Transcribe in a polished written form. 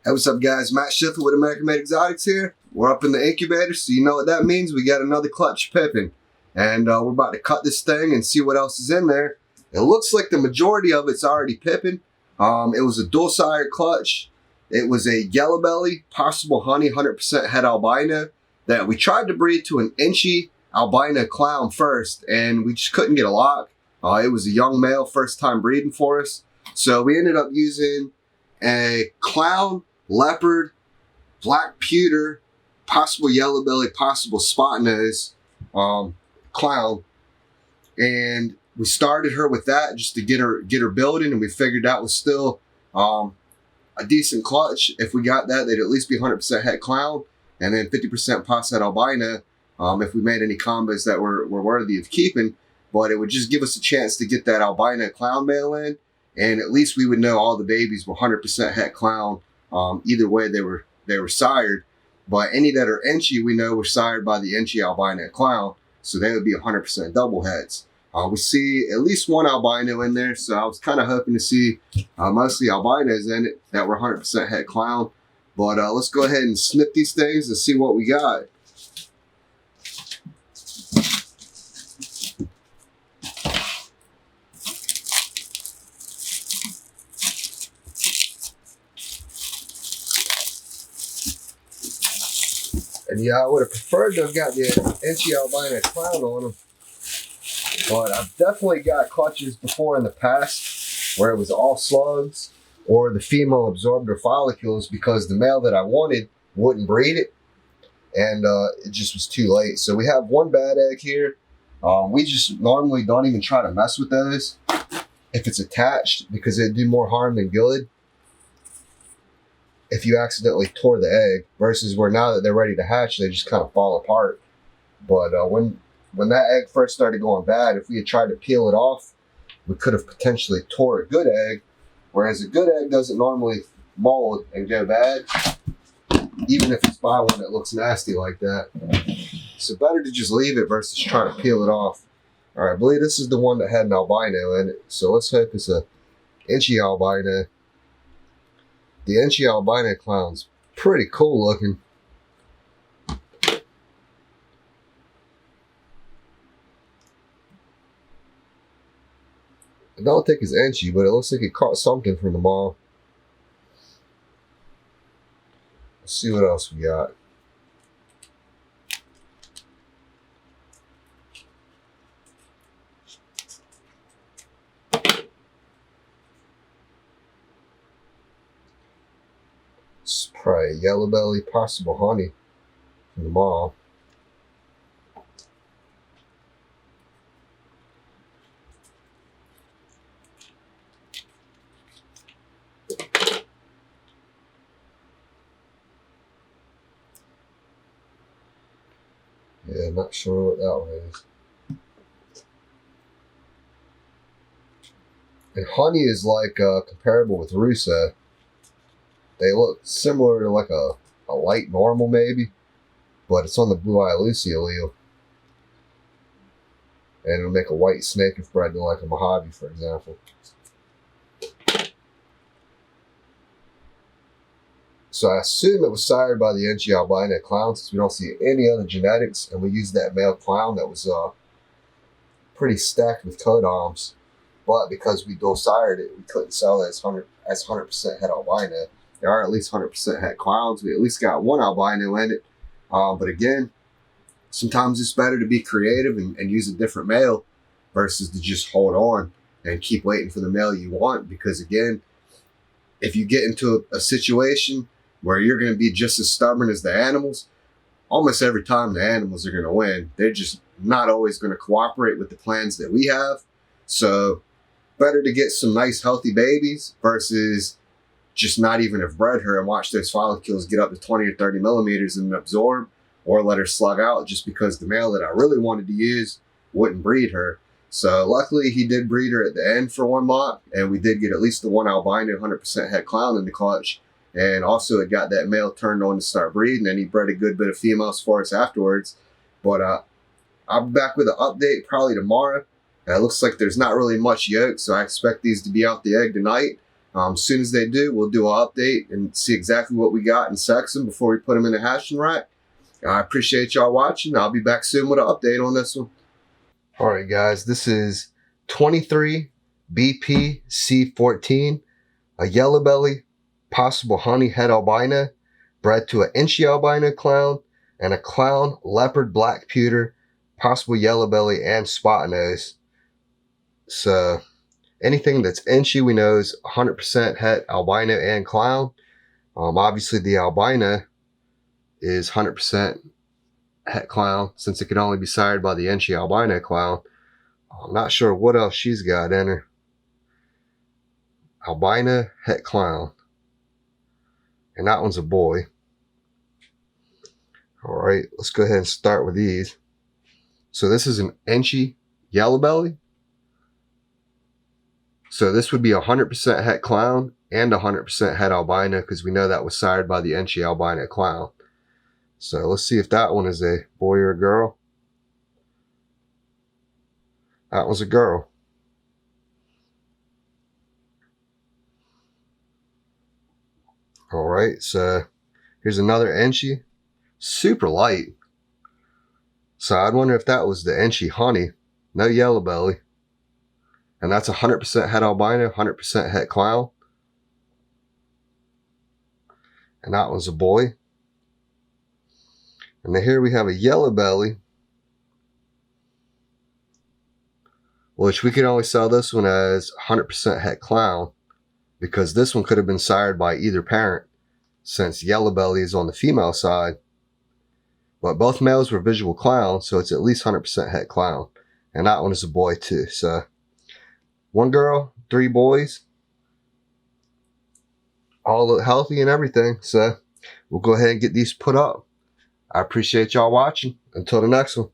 Hey, what's up guys? Matt Schiffer with American Made Exotics here. We're up in the incubator, so you know what that means. We got another clutch pippin. And we're about to cut this thing and see what else is in there. It looks like the majority of it's already pippin. It was a dual sire clutch. It was a Yellowbelly, possible honey, 100% het albino that we tried to breed to an Enchi albino clown first, and we just couldn't get a lock. It was a young male, first time breeding for us. So we ended up using a clown, leopard, black pewter, possible Yellowbelly, possible spot nose clown, and we started her with that just to get her building, and we figured that was still a decent clutch. If we got that, they'd at least be 100% het clown and then 50% pos het albino if we made any combos that were worthy of keeping. But it would just give us a chance to get that albino clown male in, and at least we would know all the babies were 100% het clown. Either way they were sired. But any that are Enchi, we know were sired by the Enchi albino clown, so they would be 100% double heads. We see at least one albino in there, so I was kind of hoping to see mostly albinos in it that were 100% het clown. But let's go ahead and snip these things and see what we got. And yeah, I would have preferred to have got the Enchi albino clown on them. But I've definitely got clutches before in the past where it was all slugs or the female absorbed her follicles because the male that I wanted wouldn't breed it. And it just was too late. So we have one bad egg here. We just normally don't even try to mess with those if it's attached because it'd do more harm than good if you accidentally tore the egg, versus where now that they're ready to hatch, they just kind of fall apart. But when that egg first started going bad, if we had tried to peel it off, we could have potentially tore a good egg, whereas a good egg doesn't normally mold and go bad, even if it's by one that looks nasty like that. So better to just leave it versus trying to peel it off. All right, I believe this is the one that had an albino in it, so let's hope it's a Enchi albino. The Enchi albino clown's pretty cool looking. I don't think it's Enchi, but it looks like it caught something from the mall. Let's see what else we got. It's probably a Yellowbelly, possible honey from the mall. Yeah, not sure what that one is. And honey is like comparable with Rusa. They look similar to like a light normal maybe, but it's on the blue eye Lucy allele. And it'll make a white snake if bred to like a Mojave, for example. So I assume it was sired by the Enchi albino clown since we don't see any other genetics, and we used that male clown that was pretty stacked with codoms. But because we dual sired it, we couldn't sell it as 100% het albino. There are at least 100% het clowns. We at least got one albino in it. But again, sometimes it's better to be creative and use a different male versus to just hold on and keep waiting for the male you want. Because again, if you get into a situation where you're going to be just as stubborn as the animals, almost every time the animals are going to win. They're just not always going to cooperate with the plans that we have. So better to get some nice healthy babies versus just not even have bred her and watch those follicles get up to 20 or 30 millimeters and absorb, or let her slug out just because the male that I really wanted to use wouldn't breed her. So luckily he did breed her at the end for one lot, and we did get at least the one albino 100% het clown in the clutch. And also it got that male turned on to start breeding, and he bred a good bit of females for us afterwards. But I'll be back with an update probably tomorrow. It looks like there's not really much yolk, so I expect these to be out the egg tonight. As soon as they do, we'll do an update and see exactly what we got and sex them before we put them in the hatching rack. I appreciate y'all watching. I'll be back soon with an update on this one. All right, guys, this is 23BPc14, a Yellowbelly, possible honey head albino, bred to an Enchi albino clown, and a clown leopard black pewter, possible Yellowbelly and spot nose. So anything that's Enchi we know is 100% het albino and clown. Obviously the albino is 100% het clown since it can only be sired by the Enchi albino clown. I'm not sure what else she's got in her. Albino het clown. And that one's a boy. Alright, let's go ahead and start with these. So this is an Enchi Yellowbelly. So this would be 100% het clown and 100% het albino because we know that was sired by the Enchi albino clown. So let's see if that one is a boy or a girl. That one's a girl. Alright, so here's another Enchi. Super light. So I'd wonder if that was the Enchi honey. No Yellowbelly. And that's 100% het albino, 100% het clown. And that one's a boy. And then here we have a Yellowbelly, which we can only sell this one as 100% het clown because this one could have been sired by either parent since Yellowbelly is on the female side. But both males were visual clowns, so it's at least 100% het clown. And that one is a boy too. So 1 girl, 3 boys, all look healthy and everything. So we'll go ahead and get these put up. I appreciate y'all watching. Until the next one.